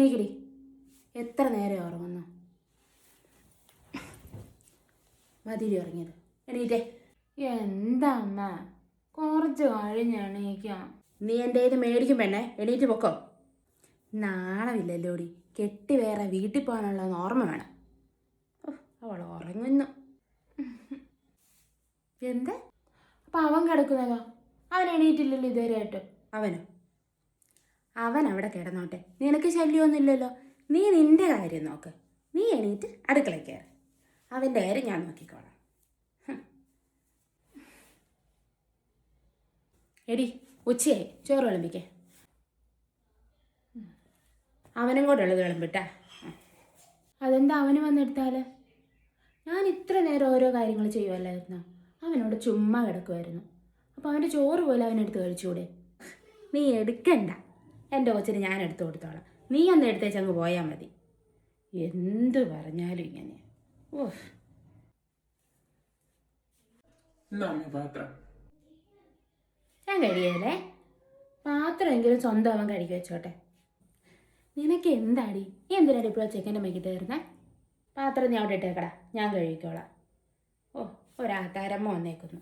എണീക്കടി. എത്ര നേരം ഉറങ്ങുന്നു? മതിരി ഉറങ്ങിയത്. എണീറ്റേ. എന്താ അമ്മ, കുറച്ച് കഴിഞ്ഞ് എണീക്കാം. നീ എൻ്റെ ഇത് മേടിക്കും പെണ്ണേ, എണീറ്റ് പൊക്കോ. നാണമില്ലല്ലോടി, കെട്ടി വേറെ വീട്ടിൽ പോകാനുള്ളതെന്ന് ഓർമ്മ വേണം. അവൾ ഉറങ്ങുന്നു. എന്താ അപ്പം അവൻ കിടക്കുന്നതോ? അവൻ എണീറ്റില്ലല്ലോ ഇതുവരെയായിട്ട്. അവൻ അവിടെ കിടന്നോട്ടെ, നിനക്ക് ശല്യമൊന്നുമില്ലല്ലോ. നീ നിൻ്റെ കാര്യം നോക്ക്. നീ എണീറ്റ് അടുക്കളയിൽ കയറി, അവൻ്റെ കാര്യം ഞാൻ നോക്കിക്കോളാം. എടി, ഉച്ചയായി, ചോറ് വിളമ്പിക്കേ. അവനും കൂടെ ഉള്ളത് വിളമ്പിട്ടാ. അതെന്താ അവന് വന്നെടുത്താൽ? ഞാൻ ഇത്ര നേരം ഓരോ കാര്യങ്ങൾ ചെയ്യുമല്ലായിരുന്നോ? അവനോട് ചുമ്മാ കിടക്കുമായിരുന്നു. അപ്പോൾ അവൻ്റെ ചോറ് പോലെ അവനെടുത്ത് കഴിച്ചുകൂടെ? നീ എടുക്കണ്ട, എൻ്റെ കൊച്ചിന് ഞാൻ എടുത്തു കൊടുത്തോളാം. നീ ഒന്ന് എടുത്തേച്ചങ്ങ് പോയാൽ മതി. എന്ത് പറഞ്ഞാലും ഇങ്ങനെ. ഓഹ്, ഞാൻ കഴിയല്ലേ. പാത്രമെങ്കിലും സ്വന്തം അവൻ കഴുകി വെച്ചോട്ടെ. നിനക്ക് എന്താടി? നീ എന്തിനാടി ഇപ്പോൾ ചെക്കൻ്റെ മൈക്കിട്ട് തരുന്നേ? പാത്രം നീ അവിടെ ഇട്ടേക്കടാ, ഞാൻ കഴുകിക്കോളാം. ഓ, ഒരാൾക്കാരമ്മ വന്നേക്കുന്നു.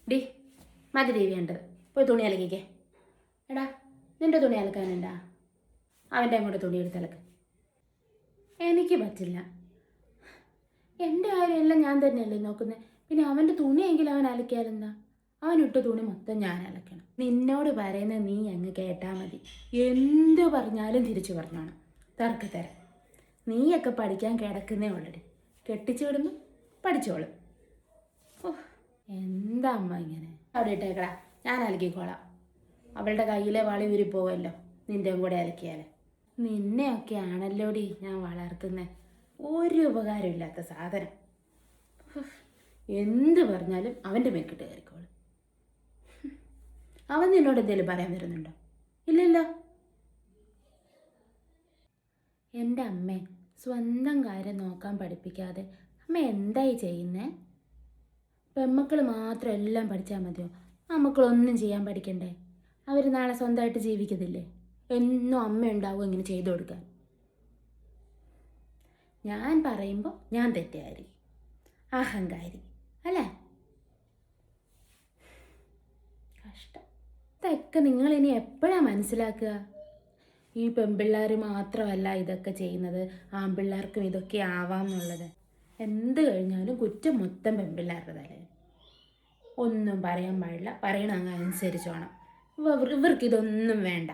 ഡി, മതി ടി വി കണ്ടത്. പോയി തുണി അലക്കിക്കേ. എടാ, നിൻ്റെ തുണി അലക്കാനുണ്ടാ? അവൻ്റെ അങ്ങോട്ട് തുണി എടുത്ത് അലക്ക്. എനിക്ക് പറ്റില്ല. എൻ്റെ കാര്യമെല്ലാം ഞാൻ തന്നെയല്ലേ നോക്കുന്നത്. പിന്നെ അവൻ്റെ തുണിയെങ്കിലും അവൻ അലക്കിയാലെന്താ? അവനിട്ട തുണി മൊത്തം ഞാൻ അലക്കണം. നിന്നോട് പറയുന്നത് നീ അങ്ങ് കേട്ടാൽ മതി. എന്ത് പറഞ്ഞാലും തിരിച്ചു പറഞ്ഞോണം. തർക്കത്തരം. നീയൊക്കെ പഠിക്കാൻ കിടക്കുന്നേ ഉള്ളടി. കെട്ടിച്ചു വിടുമ്പോൾ പഠിച്ചോളും. ഓ, എന്താ അമ്മ ഇങ്ങനെ? അവിടെ ഇട്ടേക്കടാ, ഞാൻ അലക്കിക്കോളാം. അവളുടെ കയ്യിലെ വളി ഉരിപ്പോവല്ലോ നിൻ്റെയും കൂടെ അലക്കിയാൽ. നിന്നെയൊക്കെ ആണല്ലോടി ഞാൻ വളർത്തുന്നത്. ഒരു ഉപകാരമില്ലാത്ത സാധനം. എന്ത് പറഞ്ഞാലും അവൻ്റെ മേക്കിട്ട് കയറിക്കോളും. അവൻ നിന്നോട് എന്തെങ്കിലും പറയാൻ വരുന്നുണ്ടോ? ഇല്ലല്ലോ. എൻ്റെ അമ്മേ, സ്വന്തം കാര്യം നോക്കാൻ പഠിപ്പിക്കാതെ അമ്മ എന്തായി ചെയ്യുന്നേ? പെൺമക്കൾ മാത്രം എല്ലാം പഠിച്ചാൽ മതിയോ? മക്കളൊന്നും ചെയ്യാൻ പഠിക്കണ്ടേ? അവർ നാളെ സ്വന്തമായിട്ട് ജീവിക്കത്തില്ലേ? എന്നും അമ്മ ഉണ്ടാവും ഇങ്ങനെ ചെയ്തു കൊടുക്കാൻ. ഞാൻ പറയുമ്പോൾ ഞാൻ തെറ്റുകാരി, അഹങ്കാരി അല്ലേ? കഷ്ടം. ഇതൊക്കെ നിങ്ങളിനി എപ്പോഴാണ് മനസ്സിലാക്കുക? ഈ പെൺപിള്ളേർ മാത്രമല്ല ഇതൊക്കെ ചെയ്യുന്നത്, ആൺപിള്ളേർക്കും ഇതൊക്കെ ആവാം എന്നുള്ളത്. എന്ത് കഴിഞ്ഞാലും കുറ്റം മൊത്തം പെൺപിള്ളേരുടെ തലയിൽ. ഒന്നും പറയാൻ പാടില്ല, പറയണ അങ്ങ് അനുസരിച്ചോണം. ഇവർക്കിതൊന്നും വേണ്ട.